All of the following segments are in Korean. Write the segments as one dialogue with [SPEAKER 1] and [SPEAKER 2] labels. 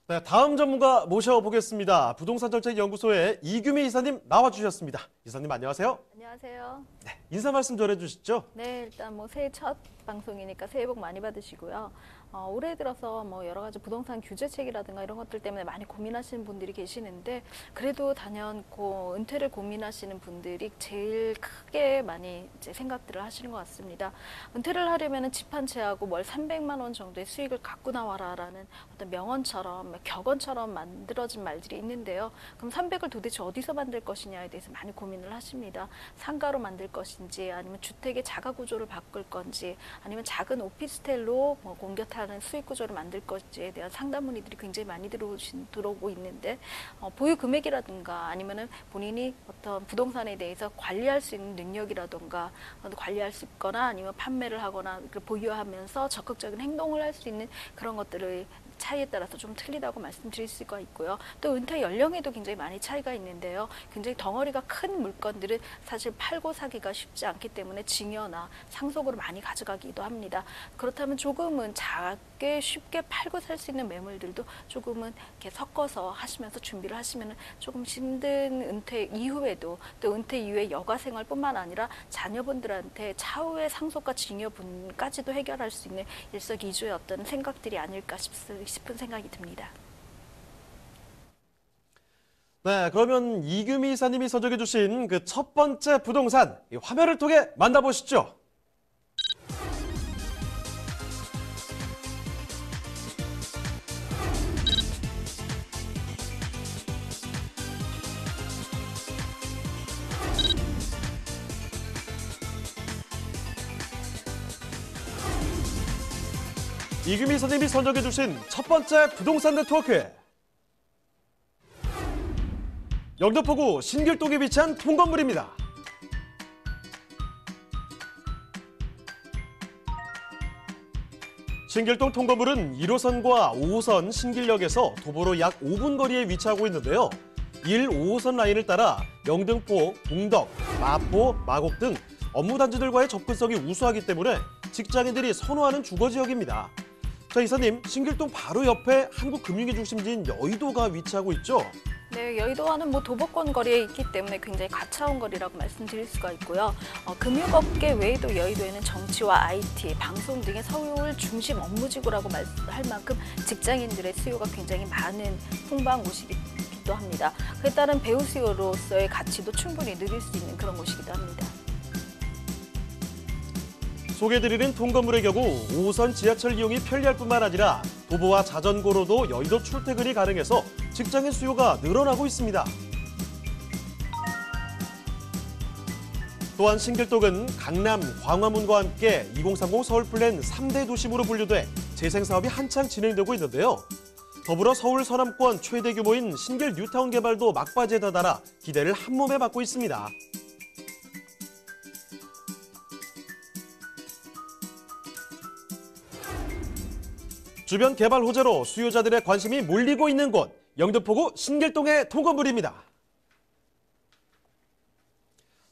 [SPEAKER 1] 네, 다음 전문가 모셔보겠습니다. 부동산정책연구소의 이규미 이사님 나와주셨습니다. 이사님 안녕하세요.
[SPEAKER 2] 안녕하세요.
[SPEAKER 1] 네, 인사 말씀 전해주시죠.
[SPEAKER 2] 네, 일단 새해 첫 방송이니까 새해 복 많이 받으시고요. 올해 들어서 여러 가지 부동산 규제책이라든가 이런 것들 때문에 많이 고민하시는 분들이 계시는데, 그래도 단연 은퇴를 고민하시는 분들이 제일 크게 많이 이제 생각들을 하시는 것 같습니다. 은퇴를 하려면 집 한 채하고 월 300만 원 정도의 수익을 갖고 나와라라는 어떤 명언처럼, 격언처럼 만들어진 말들이 있는데요. 그럼 300을 도대체 어디서 만들 것이냐에 대해서 많이 고민을 하십니다. 상가로 만들 것인지, 아니면 주택의 자가 구조를 바꿀 건지, 아니면 작은 오피스텔로 공겨타는 수익 구조를 만들 것인지에 대한 상담 문의들이 굉장히 많이 들어오고 있는데, 보유 금액이라든가 아니면은 본인이 어떤 부동산에 대해서 관리할 수 있는 능력이라든가 관리할 수 있거나 아니면 판매를 하거나 보유하면서 적극적인 행동을 할 수 있는 그런 것들을 차이에 따라서 좀 틀리다고 말씀드릴 수가 있고요. 또 은퇴 연령에도 굉장히 많이 차이가 있는데요. 굉장히 덩어리가 큰 물건들은 사실 팔고 사기가 쉽지 않기 때문에 증여나 상속으로 많이 가져가기도 합니다. 그렇다면 조금은 작게 쉽게 팔고 살 수 있는 매물들도 조금은 이렇게 섞어서 하시면서 준비를 하시면 조금 힘든 은퇴 이후에도, 또 은퇴 이후에 여가 생활뿐만 아니라 자녀분들한테 차후의 상속과 증여분까지도 해결할 수 있는 일석이조의 어떤 생각들이 아닐까 싶은 생각이 듭니다.
[SPEAKER 1] 네, 그러면 이규미 이사님이 선정해 주신 그 첫 번째 부동산, 이 화면을 통해 만나보시죠. 이규미 이사님이 선정해 주신 첫 번째 부동산 네트워크. 영등포구 신길동에 위치한 통건물입니다. 신길동 통건물은 1호선과 5호선 신길역에서 도보로 약 5분 거리에 위치하고 있는데요. 1, 5호선 라인을 따라 영등포, 공덕, 마포, 마곡 등 업무 단지들과의 접근성이 우수하기 때문에 직장인들이 선호하는 주거지역입니다. 자, 이사님, 신길동 바로 옆에 한국금융의 중심지인 여의도가 위치하고 있죠?
[SPEAKER 2] 네, 여의도와는 도보권 거리에 있기 때문에 굉장히 가까운 거리라고 말씀드릴 수가 있고요. 금융업계 외에도 여의도에는 정치와 IT, 방송 등의 서울 중심 업무지구라고 할 만큼 직장인들의 수요가 굉장히 많은 풍부한 곳이기도 합니다. 그에 따른 배우 수요로서의 가치도 충분히 누릴 수 있는 그런 곳이기도 합니다.
[SPEAKER 1] 소개해드리는 통건물의 경우 5호선 지하철 이용이 편리할 뿐만 아니라 도보와 자전거로도 여의도 출퇴근이 가능해서 직장인 수요가 늘어나고 있습니다. 또한 신길동은 강남, 광화문과 함께 2030 서울 플랜 3대 도심으로 분류돼 재생 사업이 한창 진행되고 있는데요. 더불어 서울 서남권 최대 규모인 신길 뉴타운 개발도 막바지에 다다라 기대를 한몸에 받고 있습니다. 주변 개발 호재로 수요자들의 관심이 몰리고 있는 곳, 영등포구 신길동의 통건물입니다.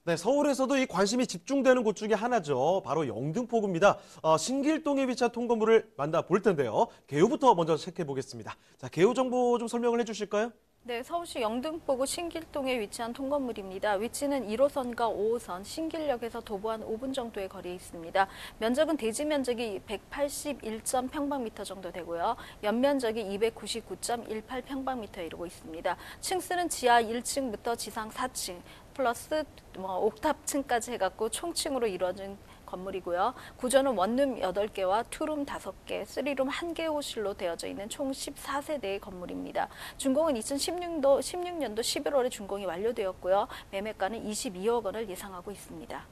[SPEAKER 1] 네, 서울에서도 이 관심이 집중되는 곳 중에 하나죠. 바로 영등포구입니다. 신길동에 위치한 통건물을 만나볼 텐데요. 개요부터 먼저 체크해 보겠습니다. 자, 개요 정보 좀 설명을 해주실까요?
[SPEAKER 2] 네, 서울시 영등포구 신길동에 위치한 통건물입니다. 위치는 1호선과 5호선 신길역에서 도보 한 5분 정도의 거리에 있습니다. 면적은 대지 면적이 181.평방미터 정도 되고요. 연면적이 299.18평방미터에 이르고 있습니다. 층수는 지하 1층부터 지상 4층 플러스 옥탑층까지 해갖고 총층으로 이루어진 건물이고요. 구조는 원룸 8개와 투룸 5개, 3룸 1개 호실로 되어져 있는 총 14세대의 건물입니다. 준공은 2016년도 11월에 준공이 완료되었고요. 매매가는 22억 원을 예상하고 있습니다.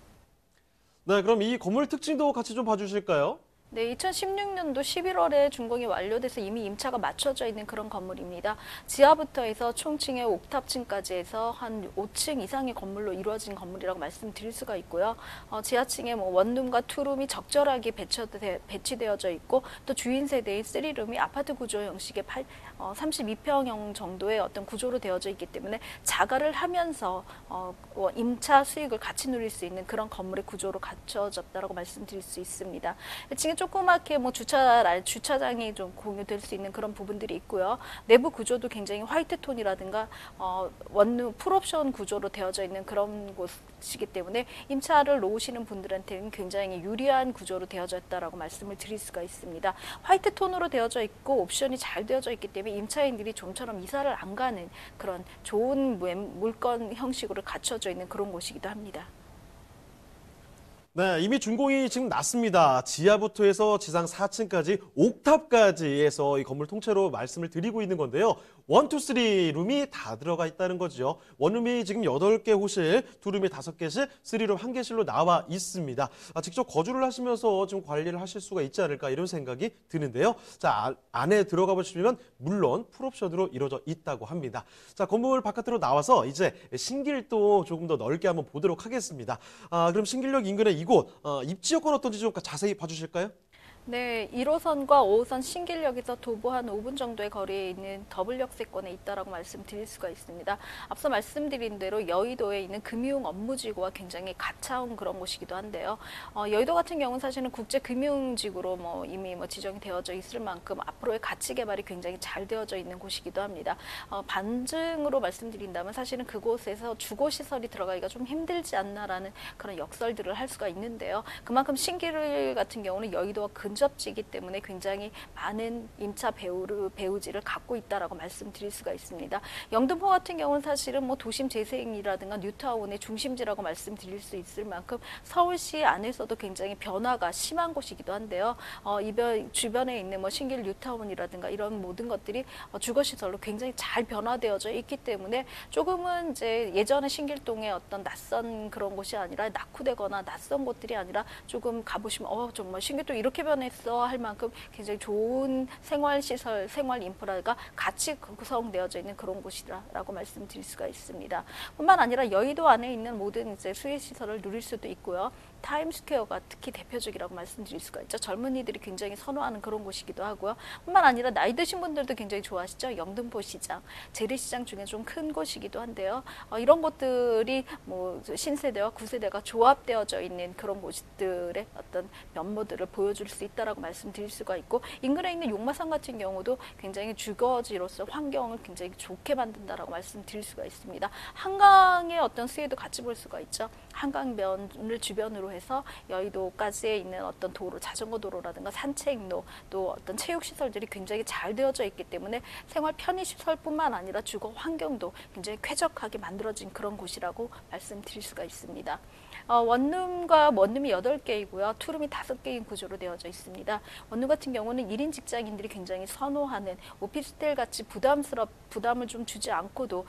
[SPEAKER 1] 네, 그럼 이 건물 특징도 같이 좀 봐주실까요?
[SPEAKER 2] 네, 2016년도 11월에 준공이 완료돼서 이미 임차가 맞춰져 있는 그런 건물입니다. 지하부터 해서 총층의 옥탑층까지 해서 한 5층 이상의 건물로 이루어진 건물이라고 말씀드릴 수가 있고요. 지하층에 원룸과 투룸이 적절하게 배치되어져 있고, 또 주인 세대의 3룸이 아파트 구조 형식의 32평형 정도의 어떤 구조로 되어져 있기 때문에 자가를 하면서 임차 수익을 같이 누릴 수 있는 그런 건물의 구조로 갖춰졌다고 말씀드릴 수 있습니다. 층에 조그맣게 뭐 주차장이 좀 공유될 수 있는 그런 부분들이 있고요. 내부 구조도 굉장히 화이트 톤이라든가 원룸 풀옵션 구조로 되어져 있는 그런 곳이기 때문에 임차를 놓으시는 분들한테는 굉장히 유리한 구조로 되어져 있다라고 말씀을 드릴 수가 있습니다. 화이트 톤으로 되어져 있고 옵션이 잘 되어져 있기 때문에 임차인들이 좀처럼 이사를 안 가는 그런 좋은 물건 형식으로 갖춰져 있는 그런 곳이기도 합니다.
[SPEAKER 1] 네, 이미 준공이 지금 났습니다. 지하부터 해서 지상 4층까지 옥탑까지 해서 이 건물 통째로 말씀을 드리고 있는 건데요. 1, 2, 3 룸이 다 들어가 있다는 거죠. 원룸이 지금 8개 호실, 2룸이 5개실, 3룸 1개실로 나와 있습니다. 직접 거주를 하시면서 좀 관리를 하실 수가 있지 않을까 이런 생각이 드는데요. 자, 안에 들어가 보시면 물론 풀옵션으로 이루어져 있다고 합니다. 자, 건물 바깥으로 나와서 이제 신길도 조금 더 넓게 한번 보도록 하겠습니다. 그럼 신길역 인근의 이곳 입지 여건 어떤지 좀 자세히 봐주실까요?
[SPEAKER 2] 네, 1호선과 5호선 신길역에서 도보 한 5분 정도의 거리에 있는 더블 역세권에 있다라고 말씀드릴 수가 있습니다. 앞서 말씀드린 대로 여의도에 있는 금융 업무지구와 굉장히 가까운 그런 곳이기도 한데요. 여의도 같은 경우는 사실은 국제금융지구로 이미 지정이 되어져 있을 만큼 앞으로의 가치 개발이 굉장히 잘 되어져 있는 곳이기도 합니다. 반증으로 말씀드린다면 사실은 그곳에서 주거시설이 들어가기가 좀 힘들지 않나라는 그런 역설들을 할 수가 있는데요. 그만큼 신길 같은 경우는 여의도와 근접지이기 때문에 굉장히 많은 임차 배우지를 갖고 있다라고 말씀드릴 수가 있습니다. 영등포 같은 경우는 사실은 도심 재생이라든가 뉴타운의 중심지라고 말씀드릴 수 있을 만큼 서울시 안에서도 굉장히 변화가 심한 곳이기도 한데요. 주변에 있는 신길 뉴타운이라든가 이런 모든 것들이 주거시설로 굉장히 잘 변화되어져 있기 때문에 조금은 이제 예전에 신길동의 어떤 낯선 그런 곳이 아니라 낙후되거나 낯선 곳들이 아니라 조금 가보시면 정말 신길동 이렇게 변했어 할 만큼 굉장히 좋은 생활시설, 생활 인프라가 같이 구성되어져 있는 그런 곳이라고 말씀드릴 수가 있습니다. 뿐만 아니라 여의도 안에 있는 모든 이제 수혜시설을 누릴 수도 있고요. 타임스퀘어가 특히 대표적이라고 말씀드릴 수가 있죠. 젊은이들이 굉장히 선호하는 그런 곳이기도 하고요. 뿐만 아니라 나이 드신 분들도 굉장히 좋아하시죠. 영등포 시장, 재래시장 중에 좀 큰 곳이기도 한데요. 이런 곳들이 신세대와 구세대가 조합되어져 있는 그런 곳들의 어떤 면모들을 보여줄 수 있다라고 말씀드릴 수가 있고, 인근에 있는 용마산 같은 경우도 굉장히 주거지로서 환경을 굉장히 좋게 만든다라고 말씀드릴 수가 있습니다. 한강의 어떤 수혜도 같이 볼 수가 있죠. 한강변을 주변으로 해서 여의도까지에 있는 어떤 도로, 자전거 도로라든가 산책로, 또 어떤 체육시설들이 굉장히 잘 되어져 있기 때문에 생활 편의시설뿐만 아니라 주거 환경도 굉장히 쾌적하게 만들어진 그런 곳이라고 말씀드릴 수가 있습니다. 원룸과 원룸이 8개이고요. 투룸이 5개인 구조로 되어져 있습니다. 원룸 같은 경우는 1인 직장인들이 굉장히 선호하는 오피스텔 같이 부담을 좀 주지 않고도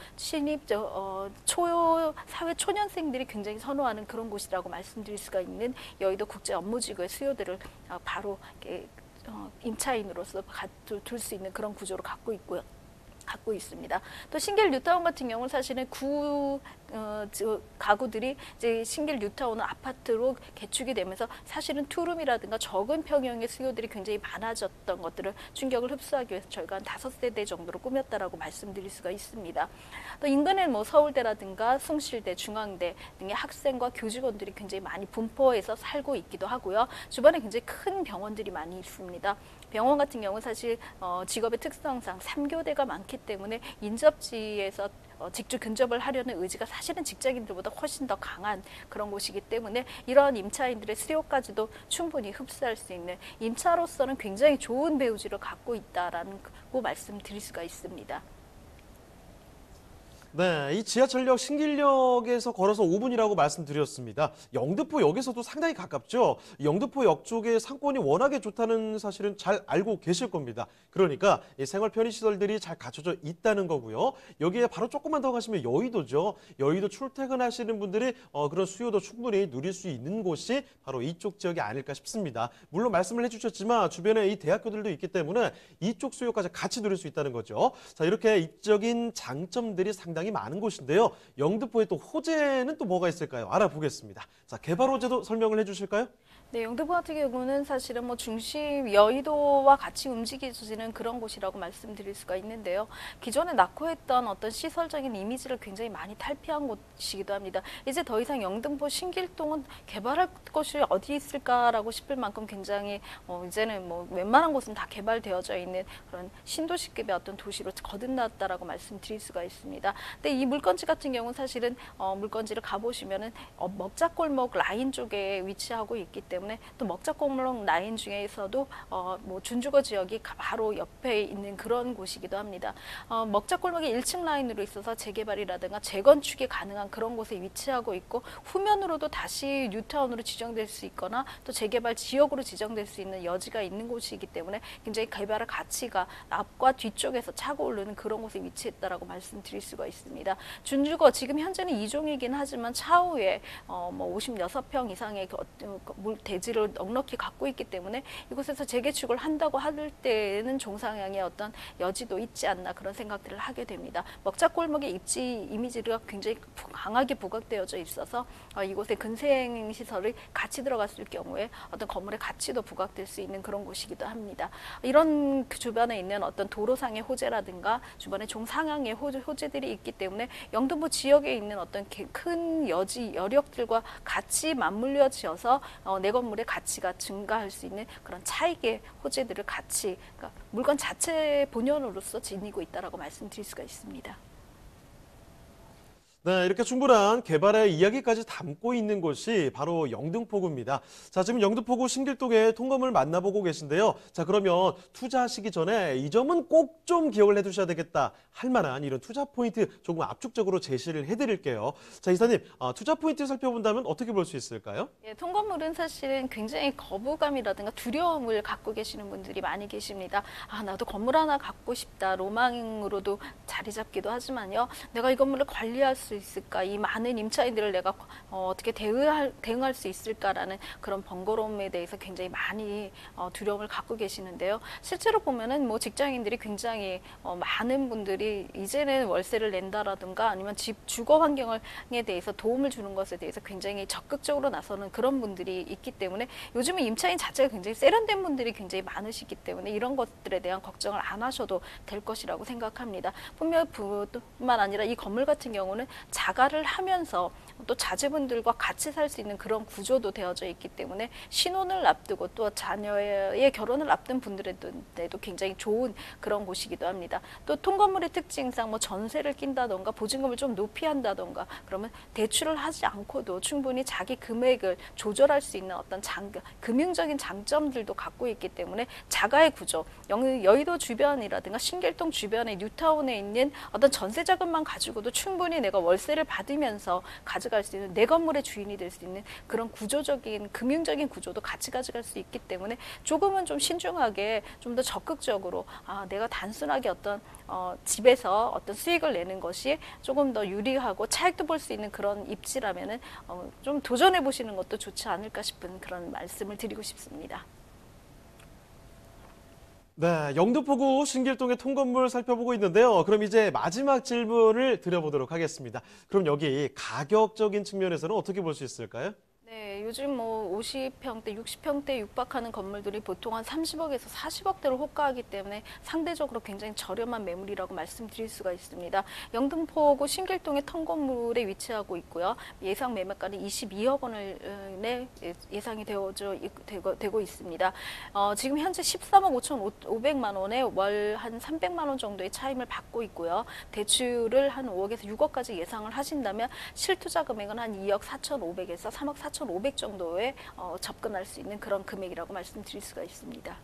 [SPEAKER 2] 사회 초년생들이 굉장히 선호하는 그런 곳이라고 말씀드릴 수가 있는 여의도 국제 업무지구의 수요들을 바로 임차인으로서 둘 수 있는 그런 구조를 갖고 있습니다. 또 신길 뉴타운 같은 경우는 사실은 가구들이 이제 신길 뉴타운은 아파트로 개축이 되면서 사실은 투룸이라든가 적은 평형의 수요들이 굉장히 많아졌던 것들을 충격을 흡수하기 위해서 저희가 한 5세대 정도로 꾸몄다라고 말씀드릴 수가 있습니다. 또 인근에 서울대라든가 숭실대, 중앙대 등의 학생과 교직원들이 굉장히 많이 분포해서 살고 있기도 하고요. 주변에 굉장히 큰 병원들이 많이 있습니다. 병원 같은 경우는 사실 직업의 특성상 3교대가 많기 때문에 인접지에서 직접 근접을 하려는 의지가 사실은 직장인들보다 훨씬 더 강한 그런 곳이기 때문에 이러한 임차인들의 수요까지도 충분히 흡수할 수 있는, 임차로서는 굉장히 좋은 배우지를 갖고 있다라는 말씀드릴 수가 있습니다.
[SPEAKER 1] 네, 이 지하철역 신길역에서 걸어서 5분이라고 말씀드렸습니다. 영등포역에서도 상당히 가깝죠. 영등포역 쪽에 상권이 워낙에 좋다는 사실은 잘 알고 계실 겁니다. 그러니까 이 생활 편의시설들이 잘 갖춰져 있다는 거고요. 여기에 바로 조금만 더 가시면 여의도죠. 여의도 출퇴근하시는 분들이 그런 수요도 충분히 누릴 수 있는 곳이 바로 이쪽 지역이 아닐까 싶습니다. 물론 말씀을 해주셨지만 주변에 이 대학교들도 있기 때문에 이쪽 수요까지 같이 누릴 수 있다는 거죠. 자, 이렇게 입적인 장점들이 상당히 많은 곳인데요. 영등포의 또 호재는 또 뭐가 있을까요? 알아보겠습니다. 자, 개발 호재도 설명을 해주실까요?
[SPEAKER 2] 네, 영등포 같은 경우는 사실은 뭐 중심 여의도와 같이 움직여지는 그런 곳이라고 말씀드릴 수가 있는데요. 기존에 낙후했던 어떤 시설적인 이미지를 굉장히 많이 탈피한 곳이기도 합니다. 이제 더 이상 영등포 신길동은 개발할 곳이 어디 있을까라고 싶을 만큼 굉장히 이제는 뭐 웬만한 곳은 다 개발되어져 있는 그런 신도시급의 어떤 도시로 거듭났다라고 말씀드릴 수가 있습니다. 근데 이 물건지 같은 경우는 사실은 물건지를 가보시면은 먹자골목 라인 쪽에 위치하고 있기 때문에 또 먹자골목 라인 중에서도 뭐 준주거 지역이 바로 옆에 있는 그런 곳이기도 합니다. 먹자골목이 1층 라인으로 있어서 재개발이라든가 재건축이 가능한 그런 곳에 위치하고 있고 후면으로도 다시 뉴타운으로 지정될 수 있거나 또 재개발 지역으로 지정될 수 있는 여지가 있는 곳이기 때문에 굉장히 개발의 가치가 앞과 뒤쪽에서 차고 오르는 그런 곳에 위치했다라고 말씀드릴 수가 있습니다. 준주거 지금 현재는 2종이긴 하지만 차후에 뭐 56평 이상의 대지를 넉넉히 갖고 있기 때문에 이곳에서 재개축을 한다고 할 때는 종상향의 어떤 여지도 있지 않나 그런 생각들을 하게 됩니다. 먹자골목의 입지 이미지가 굉장히 강하게 부각되어져 있어서 이곳에 근생 시설이 같이 들어갔을 경우에 어떤 건물의 가치도 부각될 수 있는 그런 곳이기도 합니다. 이런 그 주변에 있는 어떤 도로상의 호재라든가 주변에 종상향의 호재들이 있기 때문에 영등포 지역에 있는 어떤 큰 여력들과 같이 맞물려져서 내 건물의 가치가 증가할 수 있는 그런 차익의 호재들을 같이 그러니까 물건 자체 본연으로서 지니고 있다라고 말씀드릴 수가 있습니다.
[SPEAKER 1] 네, 이렇게 충분한 개발의 이야기까지 담고 있는 곳이 바로 영등포구입니다. 자, 지금 영등포구 신길동의 통건물 만나보고 계신데요. 자, 그러면 투자하시기 전에 이 점은 꼭 좀 기억을 해두셔야 되겠다 할 만한 이런 투자 포인트 조금 압축적으로 제시를 해드릴게요. 자, 이사님, 투자 포인트 살펴본다면 어떻게 볼 수 있을까요?
[SPEAKER 2] 예, 통건물은 사실은 굉장히 거부감이라든가 두려움을 갖고 계시는 분들이 많이 계십니다. 나도 건물 하나 갖고 싶다. 로망으로도 자리 잡기도 하지만요. 내가 이 건물을 관리할 수 있을까? 이 많은 임차인들을 내가 어떻게 대응할 수 있을까라는 그런 번거로움에 대해서 굉장히 많이 두려움을 갖고 계시는데요. 실제로 보면은 뭐 직장인들이 굉장히 많은 분들이 이제는 월세를 낸다라든가 아니면 집 주거 환경에 대해서 도움을 주는 것에 대해서 굉장히 적극적으로 나서는 그런 분들이 있기 때문에 요즘은 임차인 자체가 굉장히 세련된 분들이 굉장히 많으시기 때문에 이런 것들에 대한 걱정을 안 하셔도 될 것이라고 생각합니다. 뿐만 아니라 이 건물 같은 경우는 자가를 하면서 또 자제분들과 같이 살 수 있는 그런 구조도 되어져 있기 때문에 신혼을 앞두고 또 자녀의 결혼을 앞둔 분들에도 굉장히 좋은 그런 곳이기도 합니다. 또 통건물의 특징상 뭐 전세를 낀다던가 보증금을 좀 높이 한다던가 그러면 대출을 하지 않고도 충분히 자기 금액을 조절할 수 있는 어떤 금융적인 장점들도 갖고 있기 때문에 자가의 구조, 여의도 주변이라든가 신길동 주변의 뉴타운에 있는 어떤 전세 자금만 가지고도 충분히 내가 월세를 받으면서 가져갈 수 있는 내 건물의 주인이 될 수 있는 그런 구조적인 금융적인 구조도 같이 가져갈 수 있기 때문에 조금은 좀 신중하게 좀 더 적극적으로 내가 단순하게 어떤 집에서 어떤 수익을 내는 것이 조금 더 유리하고 차익도 볼 수 있는 그런 입지라면은 좀 도전해 보시는 것도 좋지 않을까 싶은 그런 말씀을 드리고 싶습니다.
[SPEAKER 1] 네, 영등포구 신길동의 통건물 살펴보고 있는데요. 그럼 이제 마지막 질문을 드려보도록 하겠습니다. 그럼 여기 가격적인 측면에서는 어떻게 볼 수 있을까요?
[SPEAKER 2] 네, 요즘 뭐 50평대, 60평대 육박하는 건물들이 보통 한 30억에서 40억대로 호가하기 때문에 상대적으로 굉장히 저렴한 매물이라고 말씀드릴 수가 있습니다. 영등포구 신길동의 통건물에 위치하고 있고요. 예상 매매가는 22억 원을 예상이 되고 있습니다. 지금 현재 13억 5,500만 원에 월 한 300만 원 정도의 차임을 받고 있고요. 대출을 한 5억에서 6억까지 예상을 하신다면 실투자 금액은 한 2억 4,500에서 3억 4,500 정도에 접근할 수 있는 그런 금액이라고 말씀드릴 수가 있습니다.